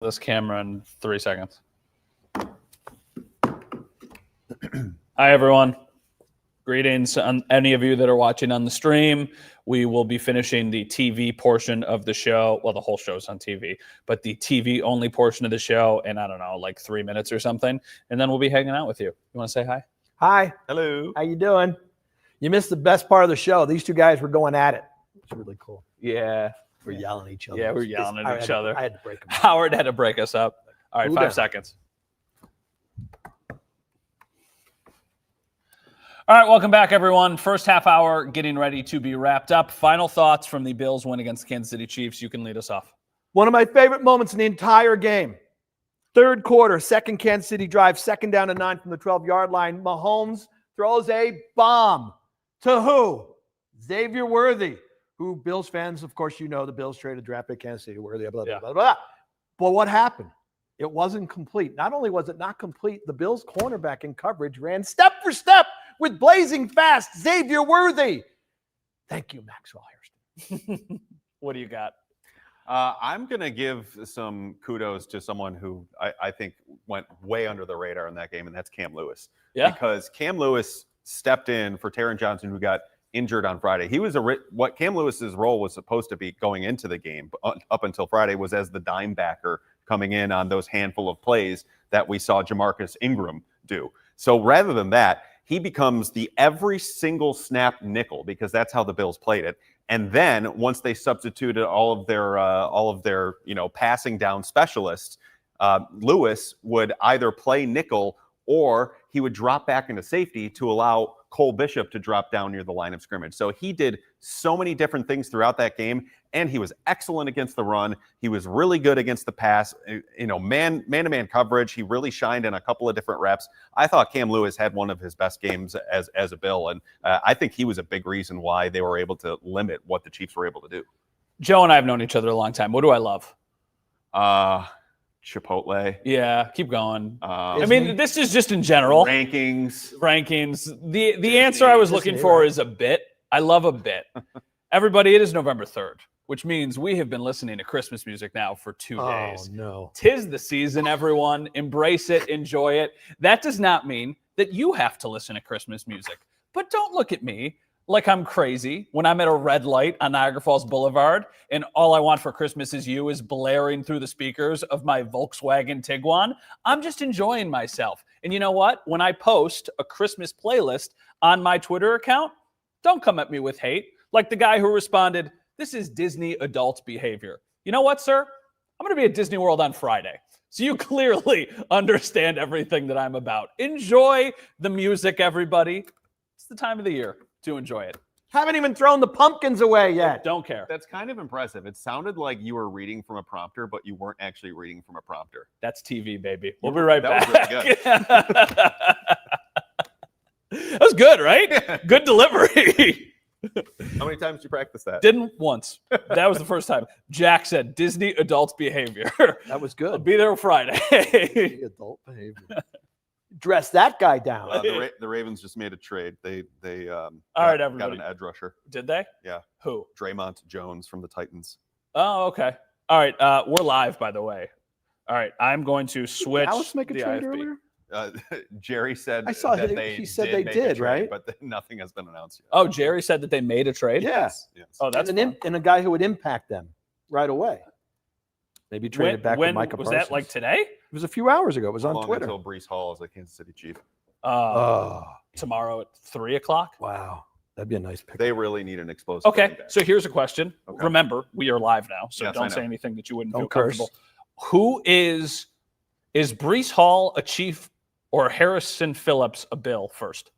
this camera in 3 seconds. Hi, everyone. Greetings on any of you that are watching on the stream. We will be finishing the TV portion of the show. Well, the whole show's on TV, but the TV-only portion of the show in, I don't know, like 3 minutes or something. And then we'll be hanging out with you. You want to say hi? Hi. Hello. How you doing? You missed the best part of the show. These two guys were going at it. It's really cool. Yeah. We're yelling at each other. Yeah, we're yelling at each other. I had to break them up. Howard had to break us up. All right, Who 5 down? seconds. All right, welcome back, everyone. First half hour getting ready to be wrapped up. Final thoughts from the Bills win against the Kansas City Chiefs. You can lead us off. One of my favorite moments in the entire game. Third quarter, second Kansas City drive, second down and 9 from the 12-yard line. Mahomes throws a bomb to who? Xavier Worthy, who Bills fans, of course, you know the Bills traded draft pick Kansas City Worthy, blah, blah, blah, blah. But what happened? It wasn't complete. Not only was it not complete, the Bills cornerback in coverage ran step for step with blazing fast Xavier Worthy. Thank you, Maxwell Hairston. What do you got? I'm going to give some kudos to someone who I think went way under the radar in that game, and that's Cam Lewis. Yeah. Because Cam Lewis stepped in for Taron Johnson, who got injured on Friday. He was what Cam Lewis's role was supposed to be going into the game up until Friday was as the dime backer coming in on those handful of plays that we saw Jamarcus Ingram do. So rather than that, he becomes the every single snap nickel because that's how the Bills played it. And then once they substituted all of their passing down specialists, Lewis would either play nickel or he would drop back into safety to allow Cole Bishop to drop down near the line of scrimmage. So he did so many different things throughout that game, and he was excellent against the run. He was really good against the pass. Man-to-man coverage. He really shined in a couple of different reps. I thought Cam Lewis had one of his best games as a Bill, and I think he was a big reason why they were able to limit what the Chiefs were able to do. Joe and I have known each other a long time. What do I love? Chipotle. Yeah, keep going. This is just in general. Rankings. The answer I was looking for is a bit. I love a bit. Everybody, it is November 3rd, which means we have been listening to Christmas music now for 2 days. Oh, no. 'Tis the season, everyone. Embrace it. Enjoy it. That does not mean that you have to listen to Christmas music. But don't look at me like I'm crazy when I'm at a red light on Niagara Falls Boulevard and all I want for Christmas is you is blaring through the speakers of my Volkswagen Tiguan. I'm just enjoying myself. And you know what? When I post a Christmas playlist on my Twitter account, don't come at me with hate. Like the guy who responded, "This is Disney adult behavior." You know what, sir? I'm going to be at Disney World on Friday. So you clearly understand everything that I'm about. Enjoy the music, everybody. It's the time of the year to enjoy it. Haven't even thrown the pumpkins away yet. Don't care. That's kind of impressive. It sounded like you were reading from a prompter, but you weren't actually reading from a prompter. That's TV, baby. We'll be right That back. was really good. That was good, right? Good delivery. How many times did you practice that? Didn't once. That was the first time. Jack said Disney adult behavior. That was I'll good. be there Friday. Adult behavior. Dress that guy down. The Ravens just made a trade. They All right, got everybody. an edge rusher. Did they? Yeah. Who? Draymond Jones from the Titans. Oh, okay. All right. We're live, by the way. All right. I'm going to switch. Alice make a the trade IFB. earlier? Jerry said I saw that he said they make a did, trade, right? But nothing has been announced yet. Oh, Jerry said that they made a trade? Yeah. Yes. Oh, that's and a guy who would impact them right away. Maybe traded back with Micah was Parsons. that like today? It was a few hours ago. It was How on long Twitter. until Breece Hall is a Kansas City Chief? Tomorrow at 3:00. Wow. That'd be a nice pick. They really need an explosive. Okay, running back. so here's a question. Okay. Remember, we are live now, so Yes, I don't know. say anything that you wouldn't Don't feel curse. comfortable. Who is Breece Hall a Chief or Harrison Phillips a Bill first?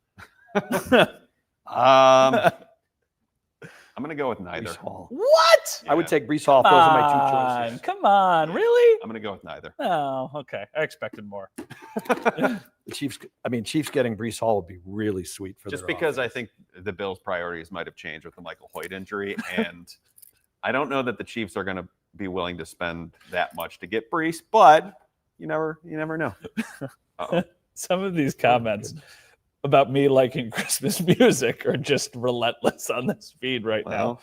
I'm going to go with neither. Breece Hall. What? I would take Breece Hall. Those are my two choices. Come on, really? I'm going to go with neither. Oh, okay. I expected more. The Chiefs getting Breece Hall would be really sweet for Just their because I offense. think the Bills' priorities might have changed with the Michael Hoyt injury, and I don't know that the Chiefs are going to be willing to spend that much to get Breece, but you never know. Uh-oh. Some of these comments about me liking Christmas music are just relentless on this feed right now.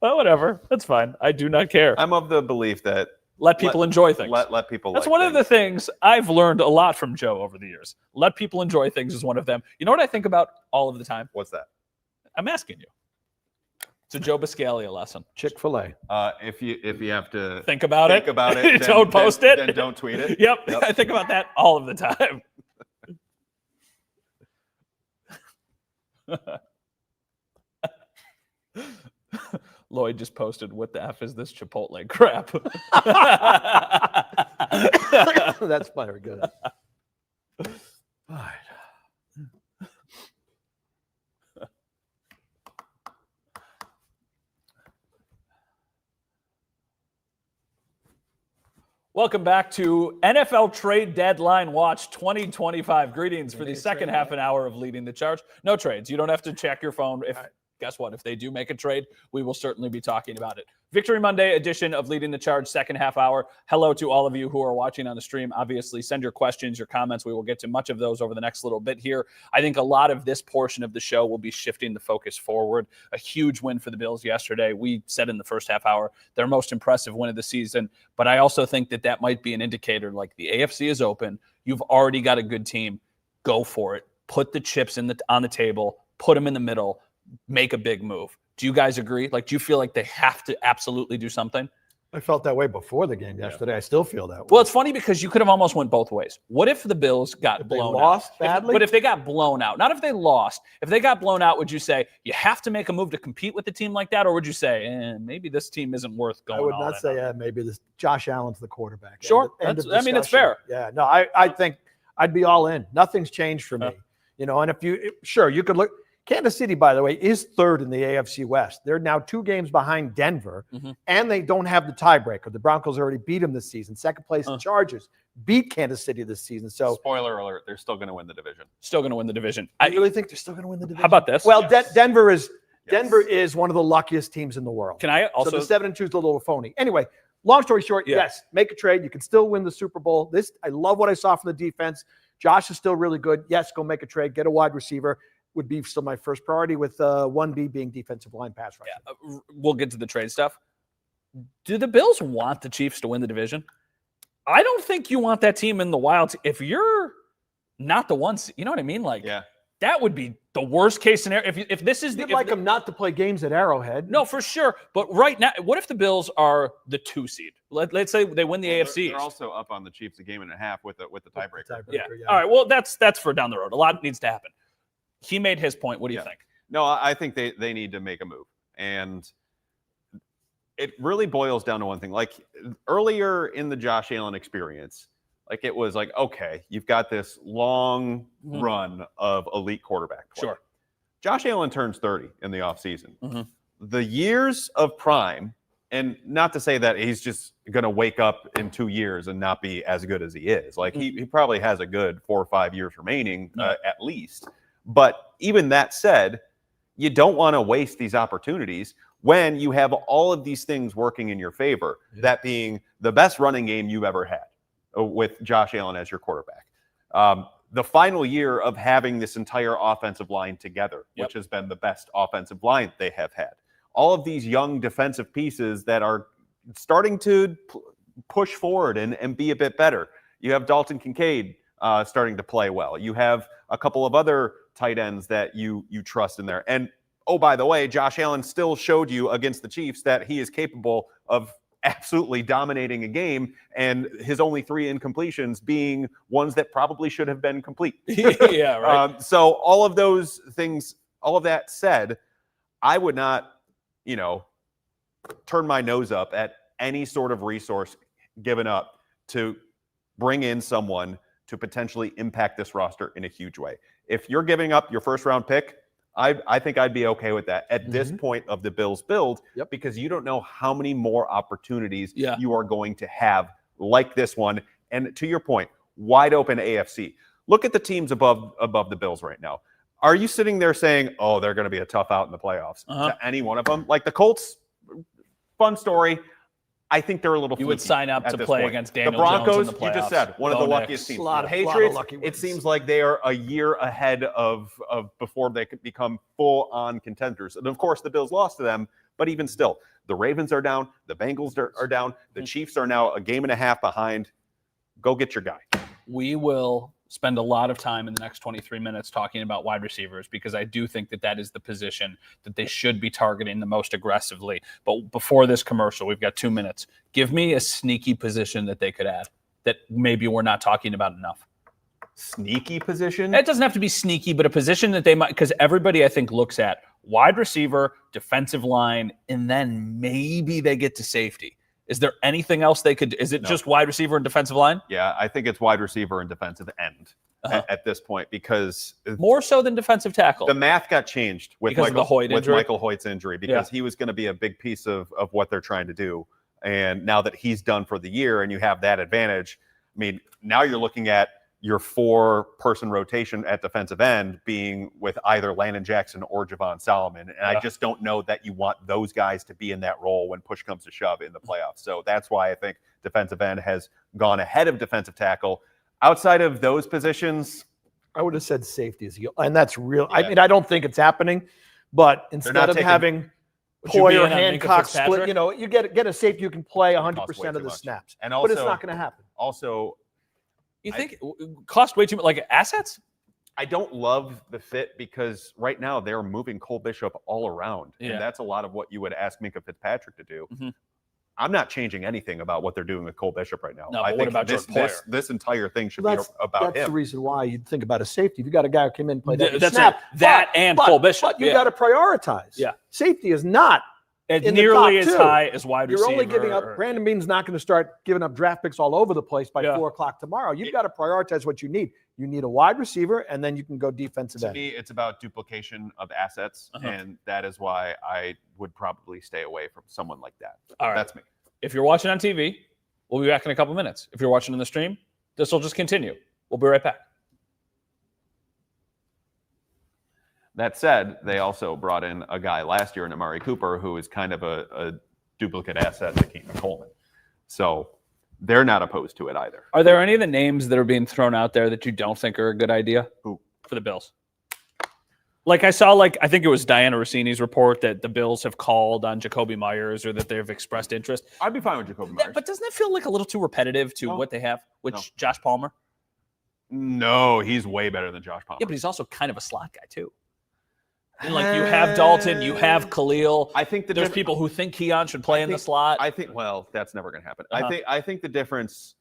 Well, whatever. That's fine. I do not care. I'm of the belief that Let people enjoy things. Let people. That's like one of the things. things I've learned a lot from Joe over the years. Let people enjoy things is one of them. You know what I think about all of the time? What's that? I'm asking you. It's a Joe Biscaglia lesson. Chick-fil-A. If you have to Think about it. then, Don't post it. Then don't tweet it. Yep. I think about that all of the time. Lloyd just posted, "What the F is this Chipotle crap?" That's very good. All right. Welcome back to NFL Trade Deadline Watch 2025. Greetings for the second half an hour of Leading the Charge. No trades. You don't have to check your phone. Guess what? If they do make a trade, we will certainly be talking about it. Victory Monday edition of Leading the Charge, second half hour. Hello to all of you who are watching on the stream. Obviously, send your questions, your comments. We will get to much of those over the next little bit here. I think a lot of this portion of the show will be shifting the focus forward. A huge win for the Bills yesterday. We said in the first half hour, their most impressive win of the season. But I also think that that might be an indicator, like the AFC is open. You've already got a good team. Go for it. Put the chips on the table. Put them in the middle. Make a big move. Do you guys agree? Like, do you feel like they have to absolutely do something? I felt that way before the game yesterday. I still feel that way. Well, it's funny because you could have almost went both ways. What if the Bills got they blown lost out? badly? But if they got blown out, not if they lost. If they got blown out, would you say you have to make a move to compete with a team like that? Or would you say, maybe this team isn't worth going I would all not in say, on? maybe this Josh Allen's the quarterback. Sure. End of I mean, it's discussion. fair. Yeah, no, I think I'd be all in. Nothing's changed for me. You know, and if you, sure, you could look. Kansas City, by the way, is third in the AFC West. They're now 2 games behind Denver, and they don't have the tiebreaker. The Broncos already beat them this season. Second place, the Chargers beat Kansas City this season. So, spoiler alert, they're still going to win the division. Still going to win the division. I really think they're still going to win the division. How about this? Well, Denver is one of the luckiest teams in the world. Can I also? So the 7-2 is a little phony. Anyway, long story short, yes, make a trade. You can still win the Super Bowl. I love what I saw from the defense. Josh is still really good. Yes, go make a trade. Get a wide receiver. Would be still my first priority, with 1B being defensive line pass rush. Yeah, we'll get to the trade stuff. Do the Bills want the Chiefs to win the division? I don't think you want that team in the wild. If you're not the ones, you know what I mean? Like, that would be the worst case scenario. If this is You'd like them not to play games at Arrowhead. No, for sure. But right now, what if the Bills are the 2 seed? Let's say they win the AFC. They're also up on the Chiefs a game and a half with the tiebreaker. Yeah. All right. Well, that's for down the road. A lot needs to happen. He made his point. What do you think? No, I think they need to make a move. And it really boils down to one thing. Like, earlier in the Josh Allen experience, like, it was like, okay, you've got this long run of elite quarterback play. Sure. Josh Allen turns 30 in the offseason. The years of prime, and not to say that he's just going to wake up in 2 years and not be as good as he is. Like, he probably has a good 4 or 5 years remaining at least. But even that said, you don't want to waste these opportunities when you have all of these things working in your favor, that being the best running game you've ever had with Josh Allen as your quarterback. The final year of having this entire offensive line together, which has been the best offensive line they have had. All of these young defensive pieces that are starting to push forward and be a bit better. You have Dalton Kincaid starting to play well. You have a couple of other tight ends that you trust in there. And, oh, by the way, Josh Allen still showed you against the Chiefs that he is capable of absolutely dominating a game, and his only 3 incompletions being ones that probably should have been complete. Yeah, right. So all of those things, all of that said, I would not, turn my nose up at any sort of resource given up to bring in someone to potentially impact this roster in a huge way. If you're giving up your first round pick, I think I'd be okay with that at this point of the Bills build, because you don't know how many more opportunities you are going to have like this one. And to your point, wide open AFC. Look at the teams above the Bills right now. Are you sitting there saying, oh, they're going to be a tough out in the playoffs? To any one of them? Like the Colts, fun story. I think they're a little. You would sign up to play against Daniel the Broncos. Jones in the playoffs. You just said one of the luckiest teams. The Patriots. It seems like they are a year ahead of before they could become full-on contenders. And of course, the Bills lost to them, But even still, the Ravens are down. The Bengals are down. The Chiefs are now a game and a half behind. Go get your guy. We will spend a lot of time in the next 23 minutes talking about wide receivers because I do think that is the position that they should be targeting the most aggressively. But before this commercial, we've got 2 minutes. Give me a sneaky position that they could add that maybe we're not talking about enough. Sneaky position? It doesn't have to be sneaky, but a position that they might, because everybody I think looks at wide receiver, defensive line, and then maybe they get to safety. Is there anything else they could? Is it just wide receiver and defensive line? Yeah, I think it's wide receiver and defensive end at this point because more so than defensive tackle. The math got changed with Michael Hoyt's injury because he was going to be a big piece of what they're trying to do. And now that he's done for the year and you have that advantage, I mean, now you're looking at your 4-person rotation at defensive end being with either Landon Jackson or Javon Solomon. And I just don't know that you want those guys to be in that role when push comes to shove in the playoffs. So that's why I think defensive end has gone ahead of defensive tackle. Outside of those positions, I would have said safety is, and that's real. Yeah. I mean, I don't think it's happening, but instead of having Poyer, Hancock split, you get a safety you can play 100% of the snaps. And also, but it's not going to happen. Also, you think cost way too much, like assets? I don't love the fit because right now they're moving Cole Bishop all around. And that's a lot of what you would ask Minkah Fitzpatrick to do. Mm-hmm. I'm not changing anything about what they're doing with Cole Bishop right now. No, I think what about this entire thing should be about him. That's the reason why you'd think about a safety. If you got a guy who came in and played Cole Bishop. But you got to prioritize. Yeah. Safety is not nearly as high as wide receiver. You're only giving up. Brandon Beane's not going to start giving up draft picks all over the place by 4 o'clock tomorrow. You've got to prioritize what you need. You need a wide receiver, and then you can go defensive end. To me, it's about duplication of assets, and that is why I would probably stay away from someone like that. All right. That's me. If you're watching on TV, we'll be back in a couple minutes. If you're watching on the stream, this will just continue. We'll be right back. That said, they also brought in a guy last year in Amari Cooper who is kind of a duplicate asset to Keaton Coleman. So they're not opposed to it either. Are there any of the names that are being thrown out there that you don't think are a good idea? Who? For the Bills? Like I saw, I think it was Diana Rossini's report that the Bills have called on Jacoby Myers or that they've expressed interest. I'd be fine with Jacoby Myers. But doesn't that feel like a little too repetitive to what they have? Josh Palmer? No, he's way better than Josh Palmer. Yeah, but he's also kind of a slot guy too. And you have Dalton, you have Khalil. I think there's people who think Keon should play in the slot. I think that's never going to happen. I think the difference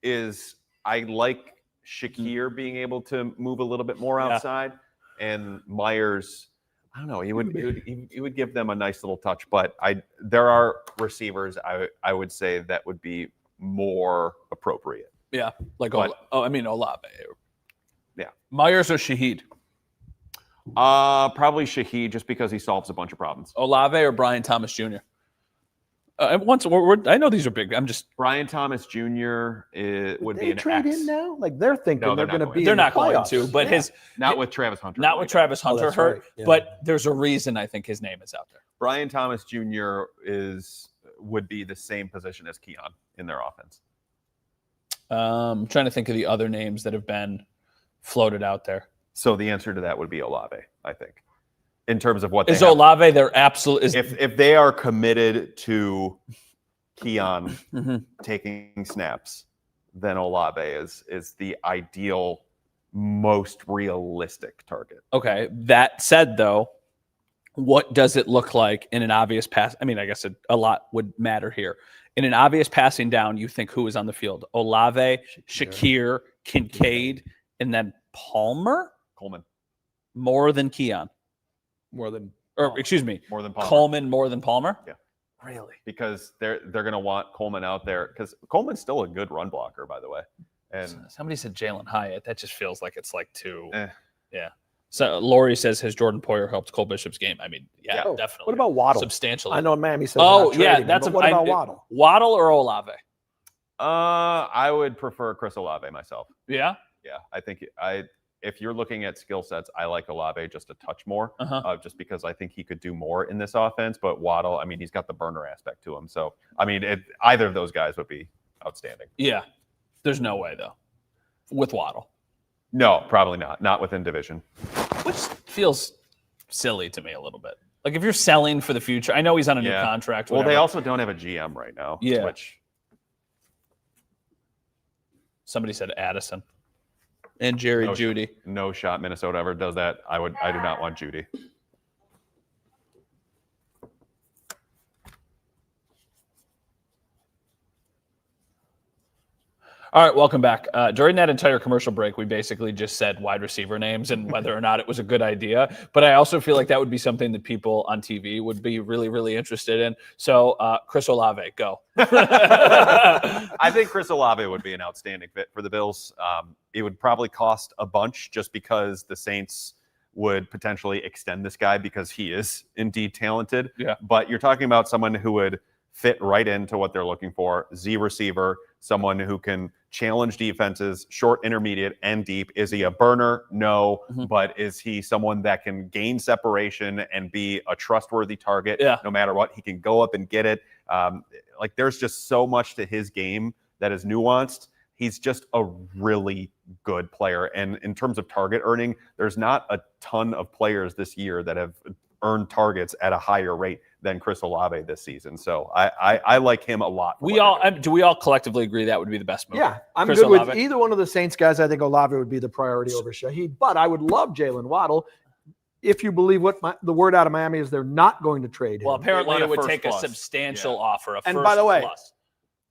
is I like Shakir being able to move a little bit more outside, and Myers. I don't know. He would give them a nice little touch, but there are receivers I would say that would be more appropriate. Yeah, Olave. Yeah, Myers or Shaheed. Probably Shaheed, just because he solves a bunch of problems. Olave or Brian Thomas Jr. I know these are big. I'm just Brian Thomas Jr. would be an trade X. in now. Like they're thinking they're going to be. They're not going to, but not with Travis Hunter. Not with Travis Hunter hurt. Right. Yeah. But there's a reason I think his name is out there. Brian Thomas Jr. would be the same position as Keon in their offense. I'm trying to think of the other names that have been floated out there. So the answer to that would be Olave, I think, in terms of what is Olave. They're absolute. If they are committed to Keon taking snaps, then Olave is the ideal, most realistic target. Okay. That said, though, what does it look like in an obvious pass? I mean, I guess a lot would matter here. In an obvious passing down, you think who is on the field? Olave, Shakir, Kincaid, and then Palmer? Coleman. More than Keon. More than Palmer. Coleman more than Palmer? Yeah. Really? Because they're going to want Coleman out there because Coleman's still a good run blocker, by the way. And somebody said Jalen Hyatt. That just feels like it's too. Yeah. So Lori says, has Jordan Poyer helped Cole Bishop's game? I mean, definitely. What about Waddle? Substantially. I know Miami says. That's what about Waddle? Waddle or Olave? I would prefer Chris Olave myself. Yeah. Yeah, I think if you're looking at skill sets, I like Olave just a touch more, just because I think he could do more in this offense. But Waddle, I mean, he's got the burner aspect to him. So, I mean, either of those guys would be outstanding. Yeah. There's no way, though, with Waddle. No, probably not. Not within division. Which feels silly to me a little bit. Like if you're selling for the future, I know he's on a new Yeah. contract. Well, they whatever. also don't have a GM right now. Yeah. Which Somebody said Addison and Jerry No Judy. no shot Minnesota ever does that. I do not want Judy. All right, welcome back. During that entire commercial break, we basically just said wide receiver names and whether or not it was a good idea. But I also feel like that would be something that people on TV would be really, really interested in. So, Chris Olave, go. I think Chris Olave would be an outstanding fit for the Bills. It would probably cost a bunch just because the Saints would potentially extend this guy because he is indeed talented. Yeah. But you're talking about someone who would fit right into what they're looking for. Z receiver, someone who can challenge defenses, short, intermediate, and deep. Is he a burner? No. Mhm. But is he someone that can gain separation and be a trustworthy target Yeah. no matter what? He can go up and get it. Like there's just so much to his game that is nuanced. He's just a really good player. And in terms of target earning, there's not a ton of players this year that have earned targets at a higher rate than Chris Olave this season. So I like him a lot. Do we all collectively agree that would be the best move? Yeah, I'm Chris good with Olave? either one of the Saints guys. I think Olave would be the priority over Shaheed, but I would love Jalen Waddle if you believe what the word out of Miami is they're not going to trade him. Well, apparently want a it would first take plus. a substantial offer. And by the way, plus.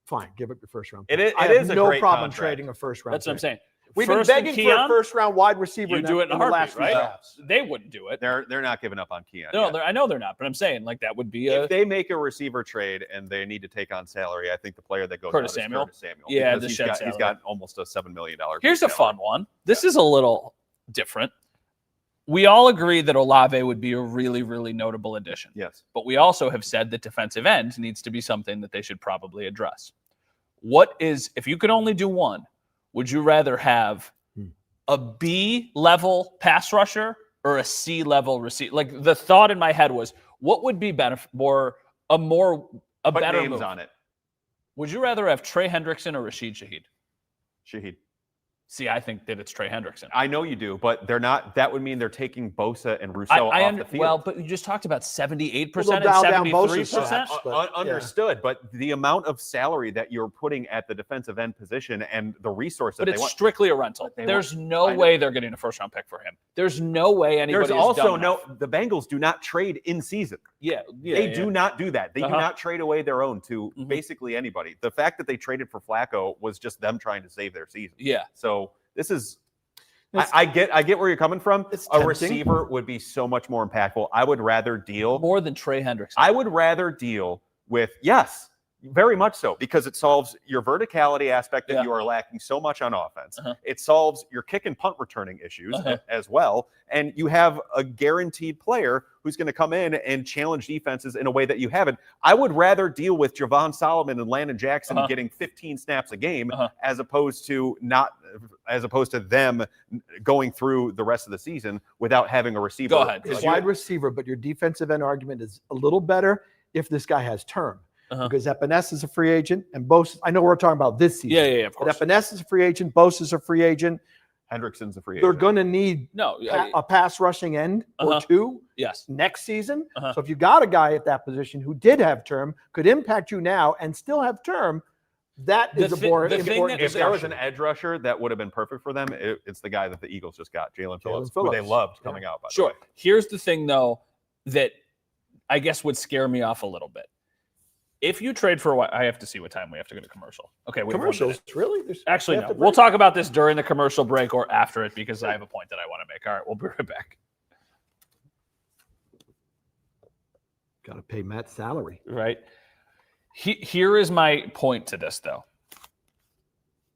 Fine, give up your first round. It pick. is- I it have is a no great problem contract. trading a first round. That's what I'm pick. saying. We've First been and begging for a Keon, first round wide receiver. you do it in a the last heartbeat, few right? drafts. They wouldn't do it. They're not giving up on Keon. No, yet. I know they're not, but I'm saying like that would be a If they make a receiver trade and they need to take on salary, I think the player that goes Curtis out is Samuel? Curtis Samuel. Yeah, because the he's shed got, salary. he's got almost a $7 million. Here's a salary. fun one. This is a little different. We all agree that Olave would be a really, really notable addition. Yes. But we also have said that defensive end needs to be something that they should probably address. If you could only do one, would you rather have a B level pass rusher or a C level receiver? Like the thought in my head was, what would be better, Put better names move? on it. Would you rather have Trey Hendrickson or Rashid Shaheed? Shaheed. See, I think that it's Trey Hendrickson. I know you do, but they're not. That would mean they're taking Bosa and Rousseau off the field. Well, but you just talked about 78% Well, and they'll dial down Bosa's 73%. snaps. But, yeah. Understood, but the amount of salary that you're putting at the defensive end position and the resources But they it's want. strictly a rental. They There's I no know. way they're getting a first round pick for him. There's no way anybody. There's also the Bengals do not trade in season. They do not do that. They do not trade away their own to Mhm. basically anybody. The fact that they traded for Flacco was just them trying to save their season. Yeah. So this is. It's- I get where you're coming from. It's A tempting. receiver would be so much more impactful. I would rather deal. More than Trey Hendrickson. I would rather deal with, yes, very much so, because it solves your verticality aspect that Yeah. you are lacking so much on offense. Uh-huh. It solves your kick and punt returning issues Uh-huh. as well. And you have a guaranteed player who's going to come in and challenge defenses in a way that you haven't. I would rather deal with Javon Solomon and Landon Jackson Uh-huh. getting 15 snaps a game Uh-huh. as opposed to them going through the rest of the season without having a receiver. Go ahead, 'cause Like, you- wide receiver, but your defensive end argument is a little better if this guy has term. Uh-huh. Because Epinesa is a free agent, and Bosa. I know we're talking about this season. Yeah, of But course. Epinesa is a free agent. Bosa is a free agent. Hendrickson's a free They're agent. going to need No. a pass rushing end or Uh-huh. two Yes. next season. Uh-huh. So if you got a guy at that position who did have term, could impact you now and still have term, that The is a thi- more the thing important that- If there was an discussion. edge rusher that would have been perfect for them, it's the guy that the Eagles just got, Jalen Phillips, who they Phillips. loved coming out. By the Sure. way. Here's the thing, though, that I guess would scare me off a little bit. If you trade for a while, I have to see what time we have to go to commercial. Okay, we have 1 minute. Commercials, really? Actually, we no. have to We'll break? talk about this during the commercial break or after it because I have a point that I want to make. All right, we'll be right back. Got to pay Matt's salary. Right. Here is my point to this, though.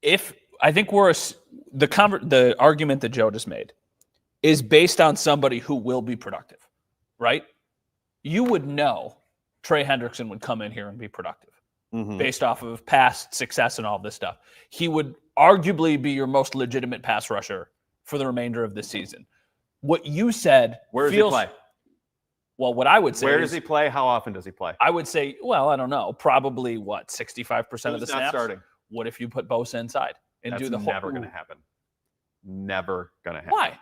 If I think the argument that Joe just made is based on somebody who will be productive, right? You would know Trey Hendrickson would come in here and be productive Mhm. based off of past success and all this stuff. He would arguably be your most legitimate pass rusher for the remainder of the season. What you said Where does feels, he play? Well, what I would say Where is, does he play? How often does he play? I would say, well, I don't know, probably 65% of the Who's not snaps. starting? What if you put Bosa inside and That's do the whole? never going to happen. Never going to happen. Why?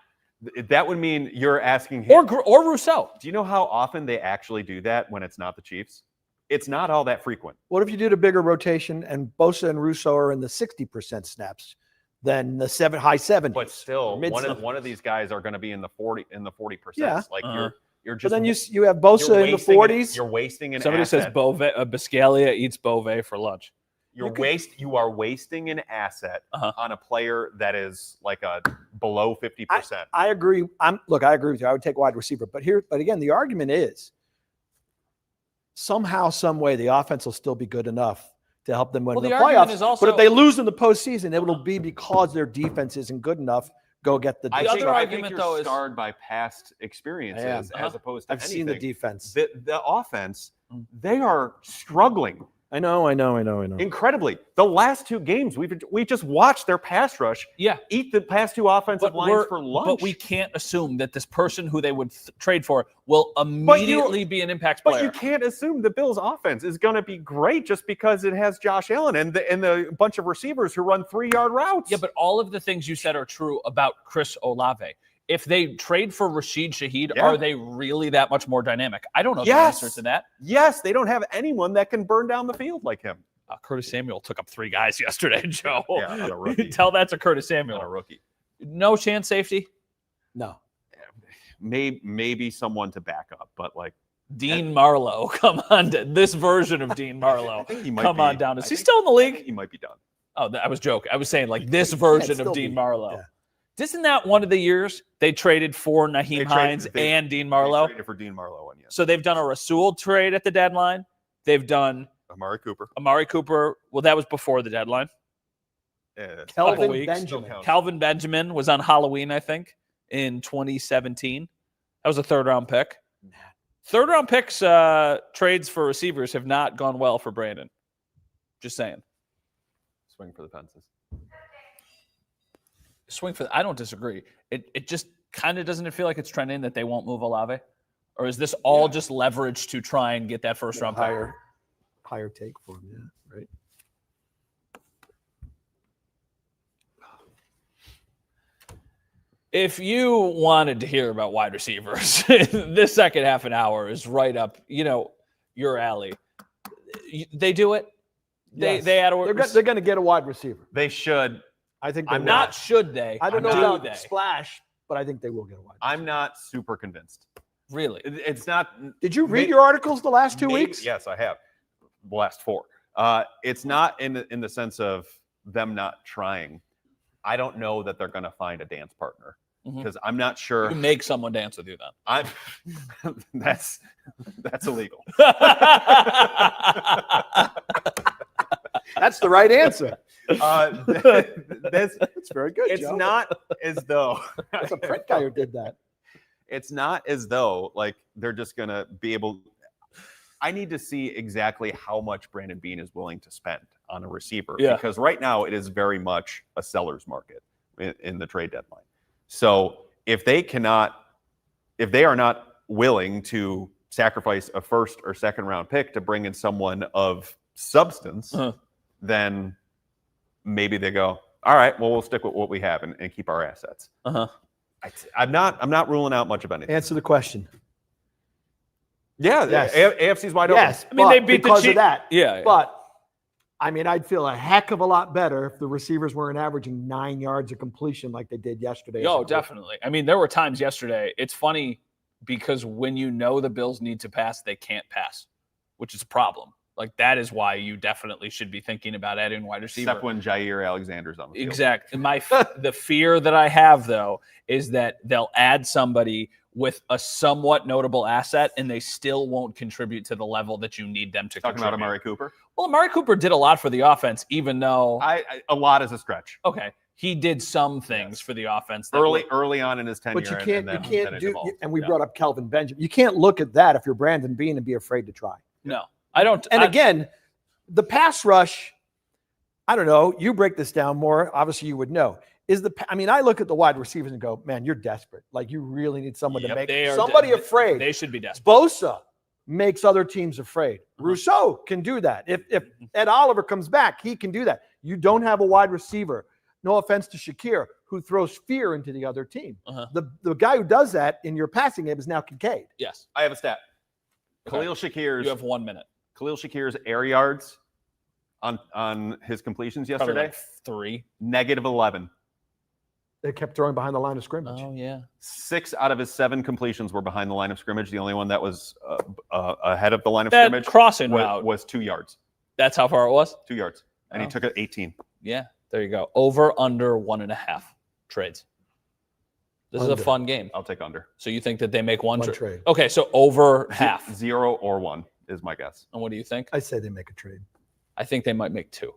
That would mean you're asking him. Or Rousseau. Do you know how often they actually do that when it's not the Chiefs? It's not all that frequent. What if you did a bigger rotation and Bosa and Russo are in the 60% snaps than the high 70s? But still, mid- one of these guys are going to be in the 40%. Yeah. Like you're But just. then you have Bosa in the 40s. You're wasting an Somebody asset. says Biscaglia eats Beauvais for lunch. You are wasting an asset on a player that is like a below 50%. I agree. I agree with you. I would take wide receiver. But again, the argument is somehow, some way, the offense will still be good enough to help them win Well, the the argument playoffs. is also- But if they lose in the postseason, it will be because their defense isn't good enough. Go get the. I other think argument, you're though, is- scarred by past experiences as opposed to I've seen the anything. defense. The offense, they are struggling I know. incredibly. The last two games, we just watched their pass rush Yeah. eat the past two offensive lines for lunch. But we can't assume that this person who they would trade for will immediately be an impact But player. you can't assume the Bills' offense is going to be great just because it has Josh Allen and the bunch of receivers who run 3-yard routes. Yeah, but all of the things you said are true about Chris Olave. If they trade for Rashid Shaheed, Yeah. are they really that much more dynamic? I don't know the Yes. answer to that. Yes, they don't have anyone that can burn down the field like him. Curtis Samuel took up 3 guys yesterday, Joe. Yeah, on a rookie. Tell that to Curtis Not a Samuel. rookie. No chance safety. No. Maybe someone to back up, but like Dean Marlowe, come on. This version of Dean Marlowe. I think he might Come be, on down. Is I he think- still in the I league? think he might be done. Oh, I was joking. I was saying like this version still of Dean be- Marlowe. yeah. Isn't that one of the years they traded for Naheem Hines and Dean Marlowe? They traded for Dean Marlowe one, yes. So they've done a Rasul trade at the deadline. They've done Amari Cooper. Amari Cooper. Well, that was before the deadline. Yeah, Couple Kelvin weeks. Benjamin. Still counts. Calvin Benjamin was on Halloween, I think, in 2017. That was a 3rd-round pick. 3rd-round picks, trades for receivers have not gone well for Brandon. Just saying. Swing for the fences. Swing for. I don't disagree. It just kind of doesn't it feel like it's trending that they won't move Olave, or is this all just leverage to try and get that 1st-round pick? Higher take for him. Yeah. Right. If you wanted to hear about wide receivers, this second half an hour is right up, your alley. They do it. Yes. They add a They're going to get a wide receiver. They should. I think they I'm will. not should they? I don't know do about they? splash, but I think they will get a wide receiver. I'm not super convinced. Really? It's not. Did you read May- your articles the last 2 maybe- weeks? Yes, I have. The last 4. It's not in the sense of them not trying. I don't know that they're going to find a dance partner Mhm. because I'm not sure. You make someone dance with you then. I'm that's illegal. That's the right answer. That's That's very good. it's Joe. not as though That's a print guy who did that. it's not as though like they're just gonna be able. I need to see exactly how much Brandon Beane is willing to spend on a receiver because right now it is very much a seller's market in the trade deadline. So if they are not willing to sacrifice a 1st or 2nd round pick to bring in someone of substance, then maybe they go, all right, well, we'll stick with what we have and keep our assets. I'm not ruling out much of anything. Answer the question. Yeah, Yes. AFC's wide open. Yes, I mean, but they beat the because of Chiefs. that. Yeah. But I mean, I'd feel a heck of a lot better if the receivers weren't averaging 9 yards of completion like they did yesterday. Oh, definitely. I mean, there were times yesterday. It's funny because when you know the Bills need to pass, they can't pass, which is a problem. Like that is why you definitely should be thinking about adding wide receiver. Except when Jair Alexander's on the field. Exactly. The fear that I have though is that they'll add somebody with a somewhat notable asset and they still won't contribute to the level that you need them to Talking contribute. about Amari Cooper. Well, Amari Cooper did a lot for the offense, even though A lot is a stretch. okay, he did some things for the offense that Early on in his tenure. But you and then can't it evolved. and we Yeah. brought up Kelvin Benjamin. You can't look at that if you're Brandon Beane and be afraid to try. No, I don't. And I- again, the pass rush, I don't know. You break this down more. Obviously, you would know. I look at the wide receivers and go, man, you're desperate. Like you really need someone to Yep, make they are somebody de- afraid. They should be desperate. Bosa makes other teams afraid. Rousseau can do that. If Ed Oliver comes back, he can do that. You don't have a wide receiver. No offense to Shakir, who throws fear into the other team. Uh-huh. The guy who does that in your passing game is now Kincaid. Yes. I have a stat. Okay. Khalil Shakir's You have 1 minute. Khalil Shakir's air yards on his completions Probably yesterday, like 3. -11. They kept throwing behind the line of scrimmage. Oh, yeah. 6 out of his 7 completions were behind the line of scrimmage. The only one that was ahead of the line of That scrimmage crossing route. was 2 yards. That's how far it was? 2 yards. And Oh. he took it 18. Yeah. There you go. Over, under 1.5 trades. This is Under. a fun game. I'll take under. So you think that they make one One trade? trade. Okay, so over half. 0 or 1 is my guess. And what do you think? I say they make a trade. I think they might make 2.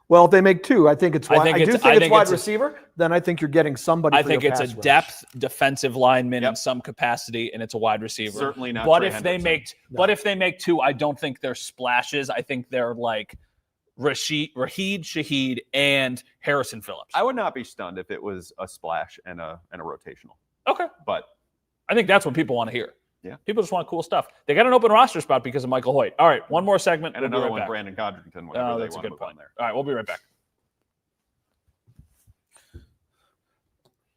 Well, if they make 2, I think it's I wide. think I do it's- think I it's think wide it's a- receiver. Then I think you're getting somebody. I for think your it's a pass rush. depth defensive lineman in Yep. some capacity, and it's a wide receiver. Certainly not. But Trey if they Hendrickson. make, No. but if they make 2, I don't think they're splashes. I think they're like Raheed Shaheed and Harrison Phillips. I would not be stunned if it was a splash and a rotational. Okay, But I think that's what people want to hear. Yeah. People just want cool stuff. They got an open roster spot because of Michael Hoyt. All right, one more segment. and We'll be another right one, back. Brandon Codrington, whatever Oh, they that's a want to good put on point. there. All right, we'll be right back.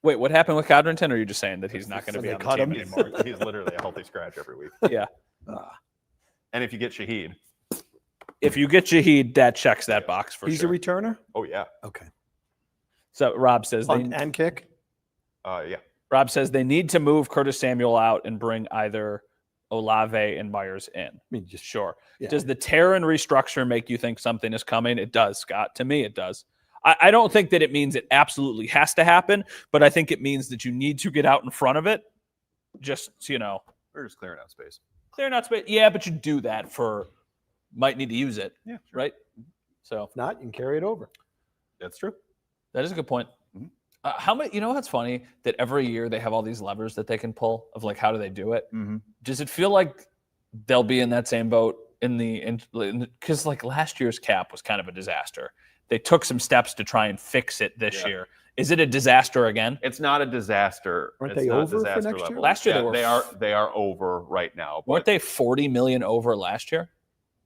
Wait, what happened with Codrington? Or are you just saying that he's not going to So be they on the cut team him? anymore? He's literally a healthy scratch every week. Yeah. And if you get Shaheed, If you get Shaheed, that checks that box for He's sure. a returner. oh yeah, Okay. So Rob says Punt they, and kick. yeah. Rob says they need to move Curtis Samuel out and bring either Olave and Myers in. I mean, just Sure. Yeah. Does the tear and restructure make you think something is coming? It does, Scott. To me, it does. I don't think that it means it absolutely has to happen, but I think it means that you need to get out in front of it. Just, We're just clearing out space. clear not space. Yeah, but you do that for might need to use it. Yeah, Right. So if not, you can carry it over. That's true. that is a good point. Mhm. How many? You know what's funny? That every year they have all these levers that they can pull of like how do they do it? Mm-hmm. Does it feel like they'll be in that same boat because like last year's cap was kind of a disaster. They took some steps to try and fix it this Yeah. year. Is it a disaster again? It's not a disaster. Aren't It's they not over for disaster next year? level. Last year they Yeah, were they are over right now. Weren't they 40 million over last year?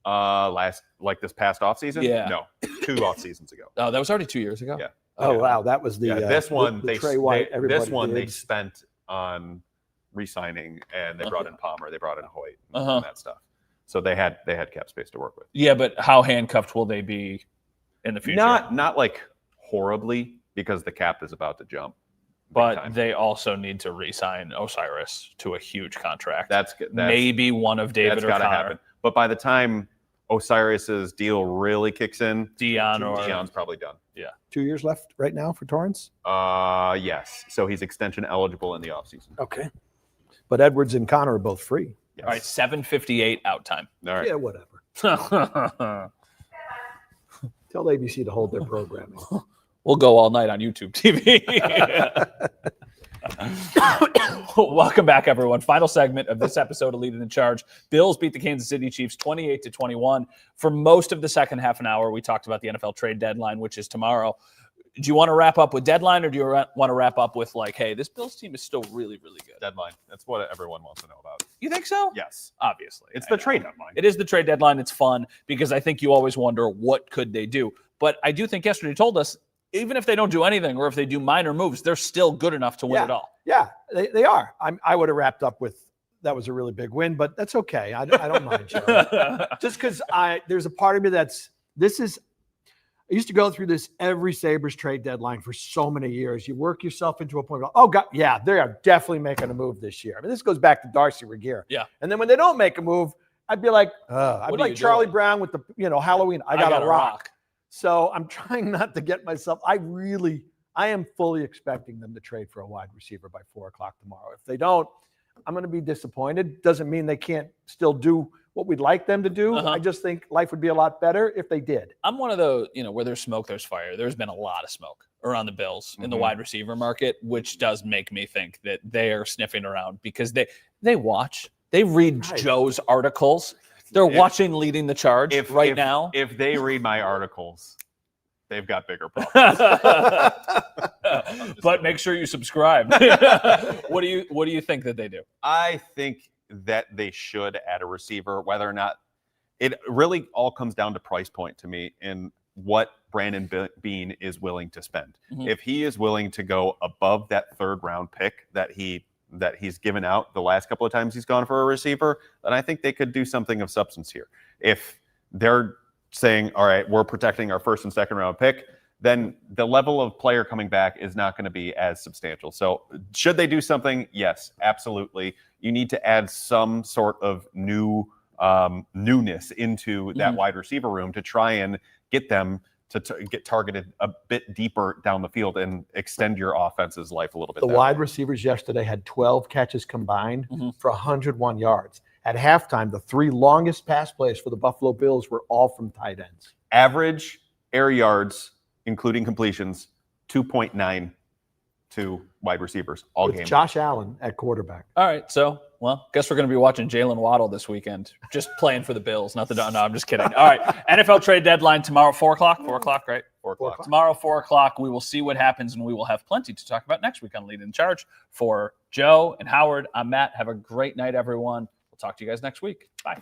This past offseason? Yeah. No, 2 off seasons ago. Oh, that was already 2 years ago. Yeah. Oh Yeah. wow, that was the Yeah, this one the they Trey White. they Everybody they did. spent on re-signing, and they brought in Palmer, they brought in Hoyt, and Uh-huh. that stuff. So they had cap space to work with. Yeah, but how handcuffed will they be in the future? Not like horribly, because the cap is about to jump. big but time. they also need to re-sign Osiris to a huge contract. that's maybe one of David that's or got to Connor, happen. But by the time Osiris's deal really kicks in, Dion, or Dion's probably done. 2 years left right now for Torrance. Yes. So he's extension eligible in the offseason. Okay, but Edwards and Connor are both free. Yes. all right, 7:58 out time. All right. Yeah, whatever. Tell ABC to hold their programming. We'll go all night on YouTube TV. Welcome back, everyone. Final segment of this episode of Leading the Charge. Bills beat the Kansas City Chiefs 28-21. For most of the second half an hour, we talked about the NFL trade deadline, which is tomorrow. Do you want to wrap up with deadline, or do you want to wrap up with like, hey, this Bills team is still really, really good? Deadline. That's what everyone wants to know about. You think so? Yes. Obviously. It's I the know. trade deadline. It is the trade deadline. It's fun because I think you always wonder what could they do. But I do think yesterday told us, even if they don't do anything or if they do minor moves, they're still good enough to win Yeah. it all. Yeah, they are. I would have wrapped up with that was a really big win, but that's okay. I don't mind. Joe. Just because there's a part of me I used to go through this every Sabres trade deadline for so many years. You work yourself into a point of, oh God, yeah, they are definitely making a move this year. I mean, this goes back to Darcy Regier. Yeah. And then when they don't make a move, I'd be like, What I'd be are like you Charlie doing? Brown with the, Halloween. I got a rock. rock. So I'm trying not to get myself, I am fully expecting them to trade for a wide receiver by 4:00 tomorrow. If they don't, I'm going to be disappointed. Doesn't mean they can't still do what we'd like them to do. Uh-huh. I just think life would be a lot better if they did. I'm one of those, where there's smoke, there's fire. There's been a lot of smoke around the Bills in the Mhm. wide receiver market, which does make me think that they are sniffing around because they watch, they read Right. Joe's articles. They're If- watching Leading the Charge now. If they read my articles, they've got bigger problems. But make sure you subscribe. What do you think that they do? I think that they should add a receiver, whether or not it really all comes down to price point to me and what Brandon Bean is willing to spend. Mhm. If he is willing to go above that 3rd round pick that he's given out the last couple of times he's gone for a receiver, then I think they could do something of substance here. If they're saying, all right, we're protecting our 1st and 2nd round pick, then the level of player coming back is not going to be as substantial. So should they do something? Yes, absolutely. You need to add some sort of newness into that wide receiver room to try and get them to get targeted a bit deeper down the field and extend your offense's life a little bit. The that wide way. receivers yesterday had 12 catches combined Mhm. for 101 yards. At halftime, the 3 longest pass plays for the Buffalo Bills were all from tight ends. Average air yards, including completions, 2.9 to wide receivers all With game. Josh Allen at quarterback. All right, so guess we're going to be watching Jalen Waddle this weekend, just playing for the Bills. No, I'm just kidding. All right, NFL trade deadline tomorrow, 4:00. 4:00, right? 4:00. Tomorrow, 4:00. We will see what happens, and we will have plenty to talk about next week on Lead in Charge. For Joe and Howard, I'm Matt. Have a great night, everyone. We'll talk to you guys next week. Bye.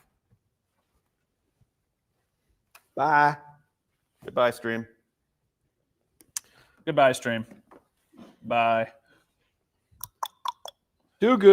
Bye. Goodbye, stream. Goodbye, stream. Bye. Do good.